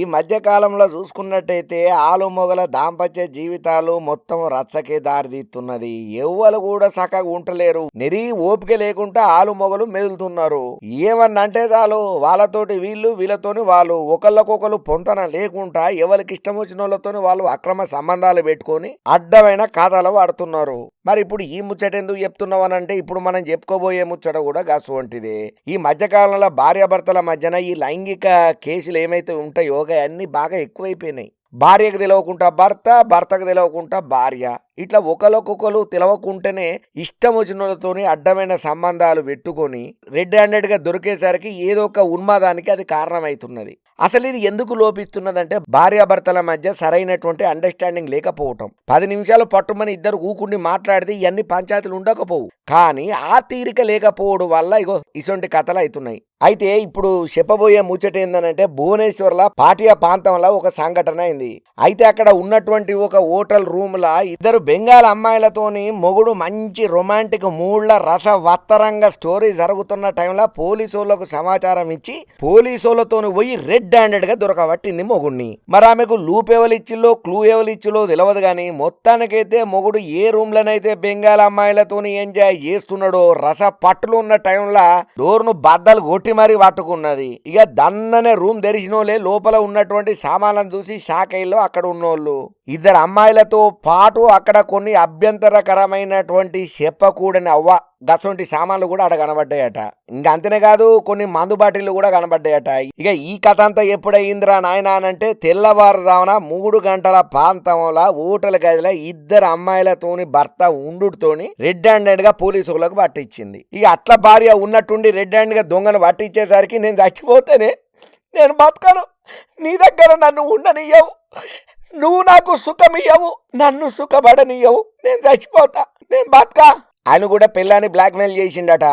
ఈ మధ్య కాలంలో చూసుకున్నట్టయితే ఆలుమొగల దాంపత్య జీవితాలు మొత్తం రచ్చకే దారితీస్తున్నది. ఎవ్వరు కూడా చక్కగా ఉంటలేరు. నెరీ ఓపిక లేకుండా ఆలుమొగలు మెదులుతున్నారు. ఏమన్నంటే చాలు వాళ్ళతోటి వీళ్ళు, వీళ్ళతోని వాళ్ళు, ఒకళ్ళకొకరు పొంతన లేకుండా ఎవరికి ఇష్టం వచ్చిన వాళ్ళతోని వాళ్ళు అక్రమ సంబంధాలు పెట్టుకొని అడ్డమైన ఖాతాలు వాడుతున్నారు. మరి ఇప్పుడు ఈ ముచ్చట ఎందుకు చెప్తున్నావనంటే ఇప్పుడు మనం చెప్పుకోబోయే ముచ్చట కూడా గసువంటిదే. ఈ మధ్యకాలంలో భార్యాభర్తల మధ్యన ఈ లైంగిక కేసులు ఏమైతే ఉంటాయో అన్ని బాగా ఎక్కువైపోయినాయి. భార్యకు తెలవకుండా భర్త, భర్తకు తెలవకుండా భార్య, ఇట్లా ఒకరికొకరు తెలవకుంటేనే ఇష్టం వచ్చిన వాళ్ళతోని అడ్డమైన సంబంధాలు పెట్టుకొని రెడ్ హ్యాండెడ్ గా దొరికేసరికి ఏదో ఒక ఉన్మాదానికి అది కారణమవుతున్నది. అసలు ఇది ఎందుకు లోపిస్తున్నదంటే భార్యాభర్తల మధ్య సరైనటువంటి అండర్స్టాండింగ్ లేకపోవటం. 10 నిమిషాలు పట్టుమని ఇద్దరు ఊకుండి మాట్లాడితే ఇవన్నీ పంచాయతీలు ఉండకపోవు, కానీ ఆ తీరిక లేకపోవడం వల్ల ఇగో ఇసొంటి కథలు అవుతున్నాయి. అయితే ఇప్పుడు చెప్పబోయే ముచ్చట ఏందనంటే భువనేశ్వర్ల పాటియా ప్రాంతంలో ఒక సంఘటన అయింది. అయితే అక్కడ ఉన్నటువంటి ఒక హోటల్ రూమ్ లా ఇద్దరు బెంగాల్ అమ్మాయిలతోని మొగుడు మంచి రొమాంటిక్ మూడ్ల రసవత్తరంగా స్టోరీ జరుగుతున్న టైంలో పోలీసులకు సమాచారం ఇచ్చి పోలీసులతోని పోయి రెడ్ హ్యాండెడ్ గా దొరకబట్టింది మొగుడిని. మరి ఆమెకు లూప్ ఎవలిచ్చిల్లో క్లూ ఎవలిచ్చిలో తెలియదు గాని మొత్తానికైతే మొగుడు ఏ రూమ్ లోనైతే బెంగాల్ అమ్మాయిలతోని ఎంజాయ్ చేస్తున్నాడో రస పట్టులు ఉన్న టైంలో డోర్ను బద్దలు కొట్టి మరీ పట్టుకున్నది. ఇక దన్ననే రూమ్ తెరిచినోళ్ళే లోపల ఉన్నటువంటి సామాన్లను చూసి షాక్ అయ్యిలో అక్కడ ఉన్నోళ్ళు. ఇద్దరు అమ్మాయిలతో పాటు అక్కడ కొన్ని అభ్యంతరకరమైనటువంటి చెప్పకూడని గసొంటి సామాన్లు కూడా అక్కడ కనబడ్డాయట. ఇంకా అంతనే కాదు, కొన్ని మందు బాటిల్లు కూడా కనబడ్డాయట. ఇక ఈ కథ అంతా ఎప్పుడయిందిరా నాయన అంటే తెల్లవారుజామున 3 గంటల ప్రాంతంలో హోటల్ గదిలో ఇద్దరు అమ్మాయిలతోని భర్త ఉండుతోని రెడ్ హ్యాండెడ్ గా పోలీసులకు పట్టించింది. ఇక అట్లా భార్య ఉన్నట్టుండి రెడ్ హ్యాండ్ గా దొంగను పట్టించేసరికి నేను చచ్చిపోతేనే నేను బతకను, నీ దగ్గర నన్ను ఉండనియ్యవు, నువ్వు నాకు సుఖమియ్యవు, నన్ను సుఖపడనియ్యవు, నేను చచ్చిపోతా, నేను బతకా ఆయన కూడా పిల్లాన్ని బ్లాక్మెయిల్ చేసిండట.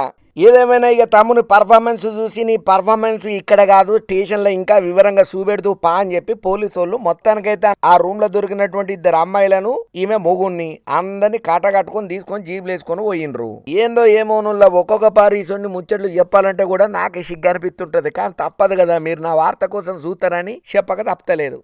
ఏదేమైనా ఇక తమ్ముని పర్ఫార్మెన్స్ చూసి నీ పర్ఫార్మెన్స్ ఇక్కడ కాదు స్టేషన్లో ఇంకా వివరంగా చూపెడుతూ పా అని చెప్పి పోలీసు వాళ్ళు మొత్తానికైతే ఆ రూమ్ లో దొరికినటువంటి ఇద్దరు అమ్మాయిలను ఈమె మొగుణ్ణి అందరినీ కట్టుకొని తీసుకొని జీబులు వేసుకొని పోయిండ్రు. ఏందో ఏమోనుల్లో ఒక్కొక్క పారీసుని ముచ్చట్లు చెప్పాలంటే కూడా నాకు సిగ్గు అనిపిస్తుంటది, కానీ తప్పదు కదా, మీరు నా వార్త కోసం చూస్తారని చెప్పక తప్పలేదు.